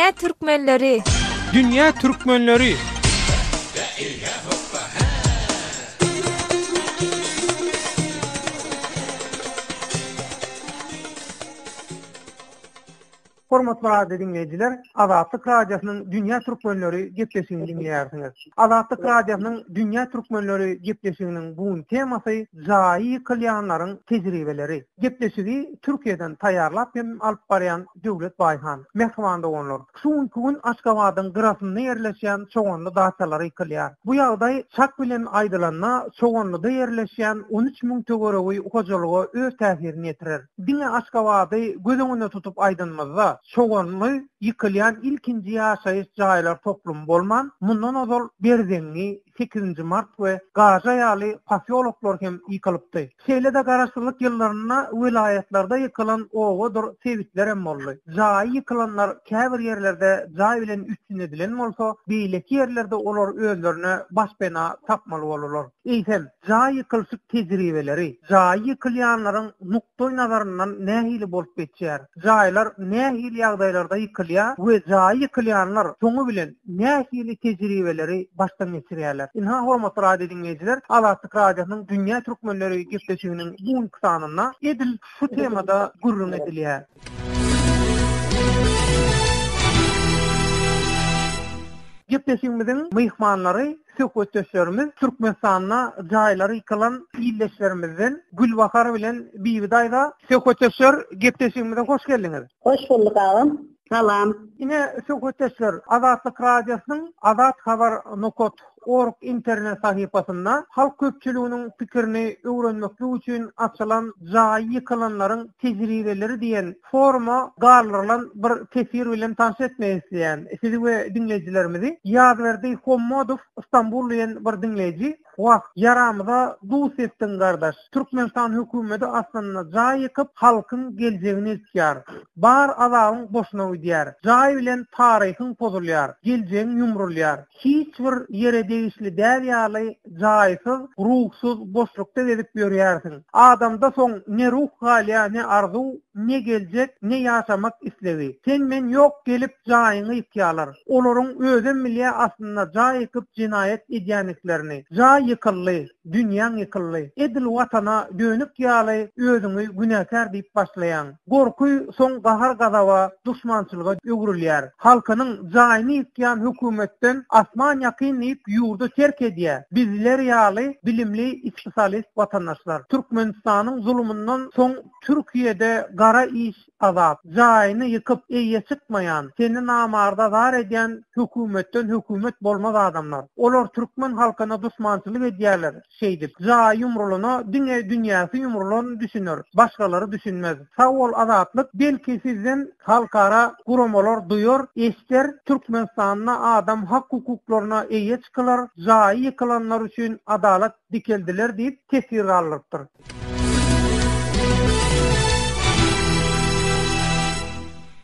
Dünya Türkmenleri. Dünya Türkmenleri. Hormatly radio dinleyijiler, Azatlyk Radiosynyň Dünya Türkmenleri gepleşigini dinleýärsiňiz. Azatlyk Radiosynyň Dünya Türkmenleri gepleşiginiň bugun temasy jaý kılýanlaryň tejribeleri. Gepleşigi Türkiýeden taýýarlap hem alyp barýan Döwlet Baýhan mehmanda bolýar. Şuň Aşgabatyň gyrasynda ýerleşýän çoğunly daçalary kılýar. Bu ýagdaý çak bilen aýdylanna çoğunlyda ýerleşýän 13.000 töweregi hojalyga öz täsirini ýetirer. Diňe Aşgabaty göz öňünde tutup aýdylmazda çoğunly ýykylýan ilkinji ýaşaýyş jaýlar toplum bolman, mundan ozal Berdenli 8 mart we Gaza ýaly pasiologlar hem ýykylypdy. Şeýle-de garaşsyzlyk ýyllaryna vilayetlarda ýykylan owadyr sebitler hem boldy. Jaý ýykylanlar käbir ýerlerde jaý bilen üstün edilen bolsa, beýleki ýerlerde olar özlerine başpena tapmaly bolarlar. Eýsem, jaý ýykylşyk tejribeleri, jaý ýykylýanlaryň nukta nazaryndan nähili bolup geçýär. Jaýlar nähili ýagdaýlarda ýykylýar we jaý ýykylýanlar şoňu bilen nähili tejribeleri başdan geçirýärler. Inha hormatly radio dinleyijiler, Azatlyk Radiosynyň Dünya Türkmenleri gepleşiginiň bu sanyna edil şu temada gurrun edilýär. Gepleşigimiziň mehmanlary söhbetçilerimiz Türkmenistan'a jaýlary ýykylan ýylleşlerimizden Gülbahar bilen Bibidaýda söhbetçiler gepleşigimize hoş geldiňiz. Hoş bulduk ağam. Salam. Ine söhbetçiler Azatlyk Radiosynyň azathabar.org internet sahypasynda halk köpçüliginiň pikirini öwrenmek üçin açylan jaý ýykylanlaryň tejribeleri diýen forma garlarylan bir tesir bilen tanış etmek isleýän sizi we dinleyijilerimizi ýazberdi Hommodov Istanbul diýen bir dinleýiji wagt yaramyza dust etdiň gardaş. Türkmenistan hökümeti aslında jaý ýykyp halkyň geljegini etýär. Bar azabyň boşuna öýdýär. Jaý bilen taryhyň pozulýar, geljegiň ýumrulýar. Hiç bir ýere değişli därýaly, jaýsyz, ruhsuz boşlukda edip ýörýärsiň. Adamda soň ne ruh halya, ne arzu, ne geljek, ne ýaşamak islebi. Sen men ýok gelip jaýyny ýykýarlar. Olaryň özüm bilýär aslında jaý ýykyp jinayet edýänliklerini. Jaý ýykyldy, dünýäň ýykyldy. Edil watana dönüp ýaly, özüňi günäkär diýip başlaýan. Gorkuy soň gahar gazaba, duşmançylyga öwrülýär. Halkynyň jaýyny ýykýan hökümetden asman ýakyn diýip ýurdu terk edýär. Bizler ýaly bilimli iktisalist watandaşlar. Türkmenistanyň zulmyndan soň Türkiýede gara iş azap, jaýyny ýykyp eýe çykmaýan, seni namarda zar edýän hökümetden hökümet bolmaz adamlar. Olar türkmen halkyna duşmançylyk edýärler. Şeýdip, jaý ýumruluny dünýäsi ýumruluny düşünür, başgalary düşünmez. Sag bol Azatlyk, belki sizden halkara guramalar duýar, eşder Türkmenistanyň adam hak hukuklaryna eýe çykylar, jaý ýykylanlar üçin adalet dikeldiler diýip tesir alypdyr.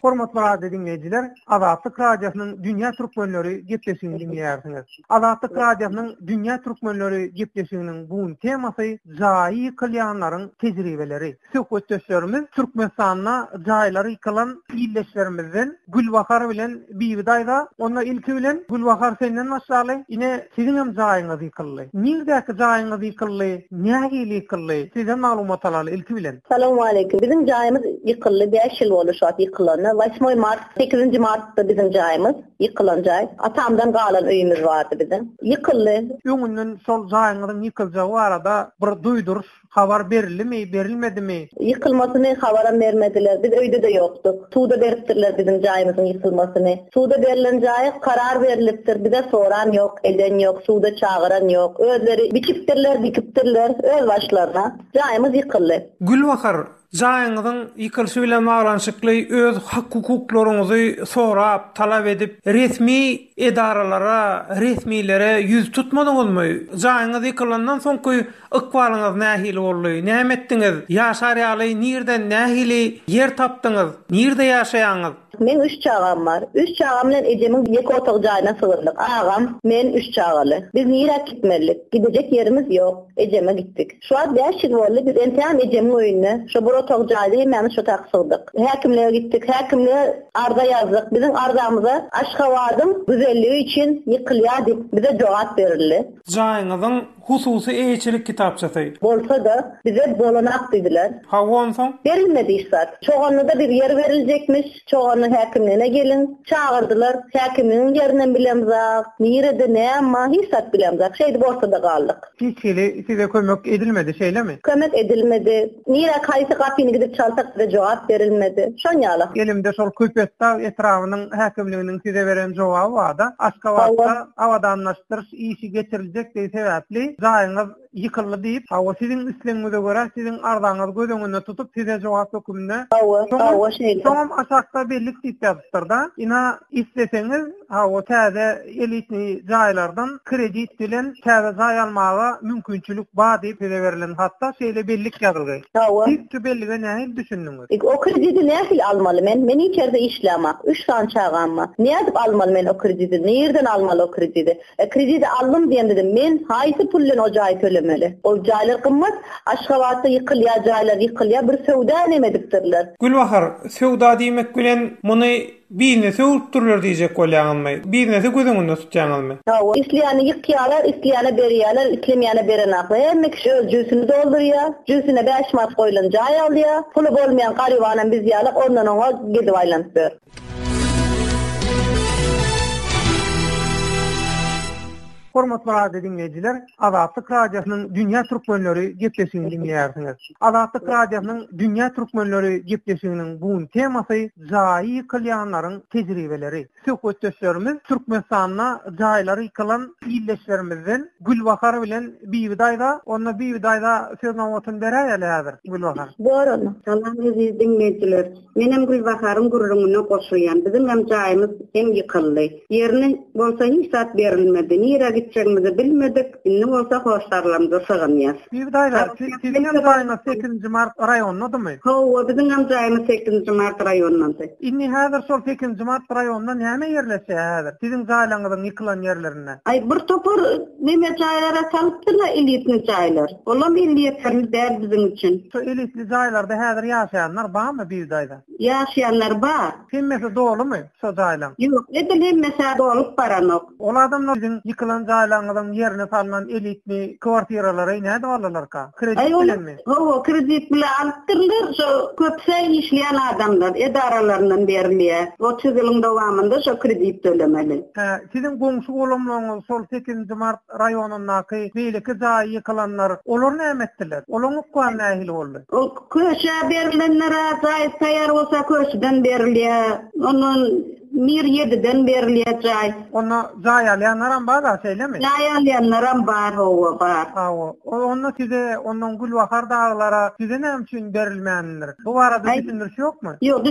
Hormatly radio dinleyijiler, Azatlyk Radiosynyň Dünya Türkmenleri gepleşigini dinleýärsiňiz. Azatlyk Radiosynyň Dünya Türkmenleri gepleşiginiň bugun temasy jaý ýykylýanlaryň tejribeleri. Söhbetçilerimiz Türkmenistan'a jaýlary ýykylan ýylleşlerimizden Gülbahar bilen Bibidaýda. Onda ilki bilen Gülbahar senden başlaly. Ine siziň hem jaýyňyz ýykyldy. Nirde jaýyňyz ýykyldy? Nähili ýykyldy? Sizden maglumat alaly ilki bilen. Salamu aleykum. Bizim jaýymyz ýykyldy. 5 ýyl boldy şu ýykylany. 8 Mart, 8 Mart'ta bizim jaýymyz ýykylan jaý. Atamdan galan öýümüz vardy bizim. Ýykyldy. Öňünden sol jaýyňyzyň ýykyljagy arada bir duýduruş, habar berilimi, berilmedimi? Ýykylmasyny habaram bermediler. Biz öýde de ýoktuk. Suwda beripdirler bizim jaýymyzyň ýykylmasyny. Suwda berilen jaý karar berilipdir. Bize soran ýok, eden ýok, suwda çağıran ýok. Özleri biçipdirler, dikipdirler öz başlaryna. Jaýymyz ýykyldy. Gülbahar, jaýyňyzyň ýykylşy bilen baglanşykly öz hak hukuklaryňyzy sorap, talap edip, resmi edaralara, resmilere yüz tutmadyňyzmy? Jaýyňyz ýykylandan soňky ykbalyňyz nähili boldy? Näme etdiňiz? Ýaşar ýaly nirden nähili yer tapdyňyz? Nirde ýaşaýaňyz? Men 3 çağam var. 3 çağam bilen ejemin ýeki otak jaýyna sygyrdyk. Agam, men 3 çağaly. Biz nirä gitmelik. Gidecek yerimiz ýok. Ejeme gitdik. Şu an 5 ýyl boldy biz entäm ejemin öýüne, şu bir otak jaýdy, men şu tak sygdyk. Häkimliğe gittik. Häkimliğe arda yazdık. Bizim ardamıza Aşgabat'ın güzelliği için yıkılýar diýip bize jogap berildi. Jaýyňyzyň hususy eýçilik kitapçasy. Bolsa da bize bolanak dediler. Ha wonsoň Verilmedi işsat. Çoğanlıda bir yer verilecekmiş. Çoğanlı häkimliğine gelin. Çağırdılar. Häkimliğin yerinden bilemzak. Nirede ne ama hissat bilemzak. Şeydi bolsa da kaldık. hiçbiri size kömek edilmedi şeyle mi? Kömek edilmedi. Nire kayısı kapını gidip çalsak da cevap verilmedi. Şon ýaly. Elimde şol Köpetdağ etrafının häkimliginiň size beren jogaby barda. Aşgabatda awadanlaşdyryş işi geçiriljek diýip sebäpli jaýyňyz yıkıldı diýip, hawa sizin isleňize görä sizin ardaňyz göz tutup size jogap hökümine. Hawa şeyle. Tamam aşakda bellik diýip ýazdyr da. Ina isleseňiz hawa täze elitni jaýlardan kredit bilen täze jaý almaga mümkinçilik bar diýip size berilen hatda şeýle bellik ýazylgy. Hawa. Siz bellige nähil düşündiňiz? O krediti nähil almaly men? Men içeride işlemek. 3 tane çağamma. Ne edip almalı men o krediti? Nereden almalı o krediti? Krediti aldım diyen dedim. Men haýsy pullen o jaý tölemeli? O jaýlar kymmat. Aşgabatda ýykylýar jaýlar ýykylýar. Bir sowda nemedipdirler. Gülbahar, sowda diýmek bilen muny birine söwürtdirler diýjek bolýarmy? Birine gözüňde tutýaňyzmy? Hawa. Isleýäni ýykýarlar, isleýäni berýärler, islemeýäni berenaklar. Hemme kişi öz jüsüni doldurýar. Jüsüne 5 mat goýulan jaý alýar. Puly bolmaýan garybanan biz ýalyp ondan oňa gidip aýlanýar. Hormatly radio dinleyijiler, Azatlyk Radiosynyň Dünýä türkmenleri gepleşigini dinleýärsiňiz. Azatlyk Radiosynyň Dünýä türkmenleri gepleşiginiň bugun temasy jaý ýykylýanlaryň tejribeleri. Söhbetdeşlerimiz Türkmenistanyna jaýlary ýykylan ýylleşlerimizden Gülbahar bilen Bibidaýda, onna Bibidaýda söz nawatyn berýärler häzir. Gülbahar. Doğru. Salam aziz dinleyijiler. Menem Gülbaharym gururumyna goşulýan. Bizim hem jaýymyz hem ýykyldy. Ýerini bolsa hiçat berilmedi. Nire gitjegimizi bilmedik. Inni bolsa hoşlarlarymyza sygynýar. Bibidaýda, sizin hem jaýyňyz 8-nji mart raýonunydymy? Hawa, bizim hem jaýymyz 8-nji mart raýonundaý. Inni häzir şol 8-nji mart raýonunda näme ýerleşýär häzir? Sizin jaýlaryňyzyň ýykylan ýerlerine. Ay bir topur neme jaýlara salypdylar elitni jaýlar. Olam elitlerimiz däl bizim üçin. Şu elitli jaýlarda häzir ýaşaýanlar barmy Bibidaýda? Ýaşaýanlar bar. Hemmesi dolumy şu jaýlar? Ýok, edil hemmesi dolup baranok. Ol adamlar sizin ýykylan jaýlaryňyzyň ýerine salynan elitli kwartiralary näde alalar ka? Kredit bilenmi? Hawa, kredit bilen alypdyrlar. Şu köpse işleýän adamlar edaralaryndan berilýär. 30 ýylyň dowamında şu kredit tölemeli. Sizin goňşy bolamlaryňyz sol 8-nji mart raýonundaky beýleki jaý ýykylanlar, olar näme etdiler? Olaň ukwan nähili boldy? O köşe berilenlere taýýar bolsa köşeden berilýär. Onun mir 7-den berilýär jaý. Ona jaý alýanlar bar da şeýlemi? Jaý alýanlar bar, hawa bar. Hawa. Onu size ondan Gülbahar dağlara size näme üçin berilmändir? Bu arada düşündürüş ýokmy? Ýok,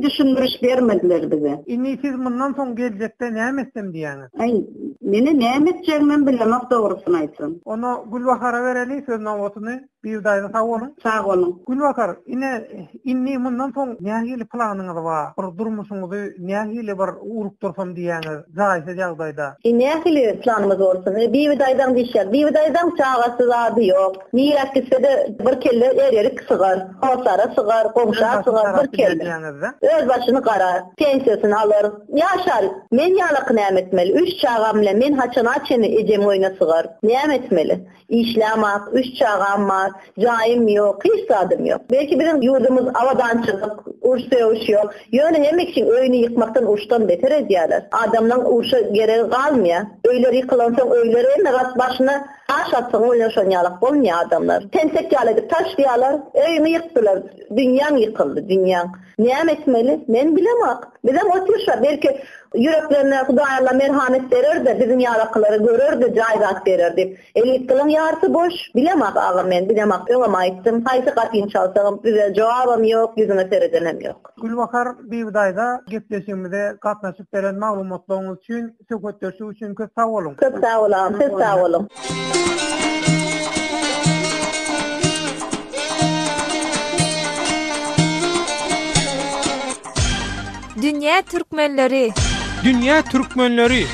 düşündürüş bermediler bize. Inni siz mundan soň geljekde näme etsem diýäňiz? Ay, meni näme etjegimi bilemek dogrusyny aýtsam. Onu Gülbahara bereli söz nawatyny Bibidaýda sag bolun. Sag bolun. Gülbahar, inni mundan soň nähili planyňyz bar? Bir durmuşyňyzy nähili bir urup dursam diýäňiz, jaýsy ýagdaýda. Nähili planymyz bolsun. Bibidaýdan diýişýär. Bibidaýdan çağasy zady ýok. Nirä gitsede bir kelle ererik sygar, hosara sygar, gomşa sygar bir kelle. Öz başyny garar, pensiýasyny alar, ýaşar. Men ýalyk näme etmeli? 3 çağam bilen men haçana çeni ejem oýna sygar. Näme etmeli? İşlemek, 3 çağam var, jaýym ýok, hiç zadym ýok. Belki bizim ýurdumyz awadançylyk, urşy ýok. Ýöne hemme kişi öýüni ýykmakdan urşdan beter edýärler. Adamdan urşa gerek galmýar. Öýleri ýykylansaň öýleri nägat başyna taş atsaň oýlaşan ýalyk bolmaýar adamlar. Tensek ýalyp taşlaýarlar, öýüni ýykdylar. Dünýäň ýykyldy, dünýäň. Näme etmeli? Men bilemek. Bizim oturşa belki yüreklerine Hudaýalla merhamet berer de bizim ýaraklary görer de jaýgat berer dip. Elit kılın ýarsy boş. Bilemek agam men, bilemek. Öňe aýtdym, haýsy gatyn çalsam bize jogabym ýok, ýüzüme seredene. hem yok. Gülbahar Biwdaýda gepleşigimizde gatnaşyp beren maglumatlaryňyz üçin, söhbetleşik üçin köp sag bolun. Çok sağ olun, siz sağ olun. Dünya Türkmenleri. Dünya Türkmenleri